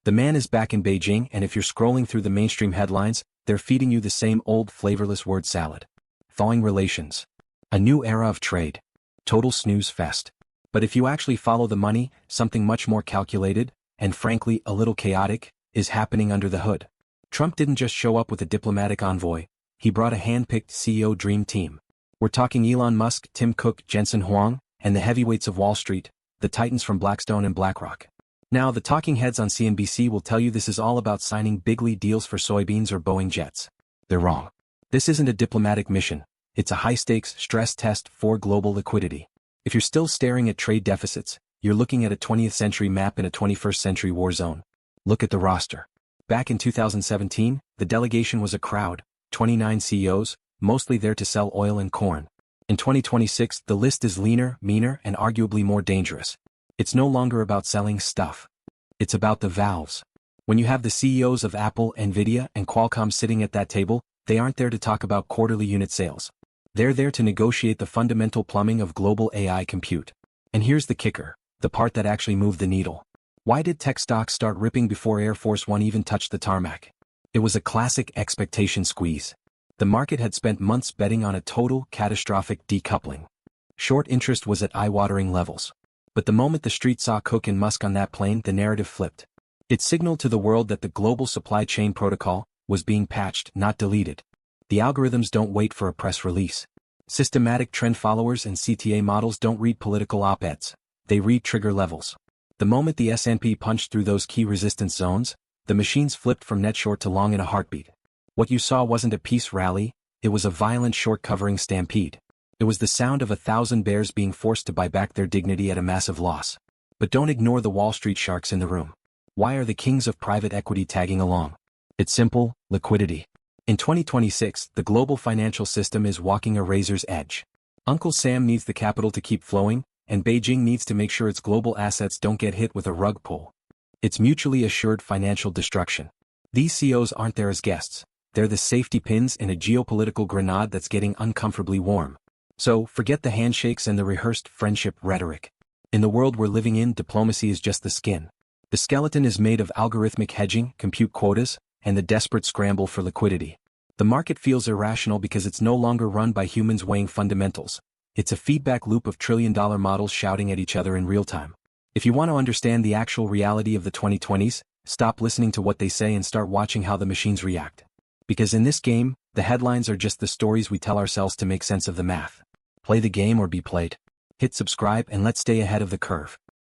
The man is back in Beijing, and if you're scrolling through the mainstream headlines, they're feeding you the same old flavorless word salad. Thawing relations. A new era of trade. Total snooze fest. But if you actually follow the money, something much more calculated, and frankly a little chaotic, is happening under the hood. Trump didn't just show up with a diplomatic envoy, he brought a hand-picked CEO dream team. We're talking Elon Musk, Tim Cook, Jensen Huang, and the heavyweights of Wall Street, the titans from Blackstone and BlackRock. Now the talking heads on CNBC will tell you this is all about signing big league deals for soybeans or Boeing jets. They're wrong. This isn't a diplomatic mission, it's a high-stakes stress test for global liquidity. If you're still staring at trade deficits, you're looking at a 20th century map in a 21st century war zone. Look at the roster. Back in 2017, the delegation was a crowd, 29 CEOs, mostly there to sell oil and corn. In 2026, the list is leaner, meaner, and arguably more dangerous. It's no longer about selling stuff. It's about the valves. When you have the CEOs of Apple, Nvidia, and Qualcomm sitting at that table, they aren't there to talk about quarterly unit sales. They're there to negotiate the fundamental plumbing of global AI compute. And here's the kicker, the part that actually moved the needle. Why did tech stocks start ripping before Air Force One even touched the tarmac? It was a classic expectation squeeze. The market had spent months betting on a total, catastrophic decoupling. Short interest was at eye-watering levels. But the moment the street saw Cook and Musk on that plane, the narrative flipped. It signaled to the world that the global supply chain protocol was being patched, not deleted. The algorithms don't wait for a press release. Systematic trend followers and CTA models don't read political op-eds. They read trigger levels. The moment the S&P punched through those key resistance zones, the machines flipped from net short to long in a heartbeat. What you saw wasn't a peace rally, it was a violent short-covering stampede. It was the sound of 1,000 bears being forced to buy back their dignity at a massive loss. But don't ignore the Wall Street sharks in the room. Why are the kings of private equity tagging along? It's simple, liquidity. In 2026, the global financial system is walking a razor's edge. Uncle Sam needs the capital to keep flowing, and Beijing needs to make sure its global assets don't get hit with a rug pull. It's mutually assured financial destruction. These CEOs aren't there as guests. They're the safety pins in a geopolitical grenade that's getting uncomfortably warm. So, forget the handshakes and the rehearsed friendship rhetoric. In the world we're living in, diplomacy is just the skin. The skeleton is made of algorithmic hedging, compute quotas, and the desperate scramble for liquidity. The market feels irrational because it's no longer run by humans weighing fundamentals. It's a feedback loop of trillion-dollar models shouting at each other in real time. If you want to understand the actual reality of the 2020s, stop listening to what they say and start watching how the machines react. Because in this game, the headlines are just the stories we tell ourselves to make sense of the math. Play the game or be played. Hit subscribe and let's stay ahead of the curve.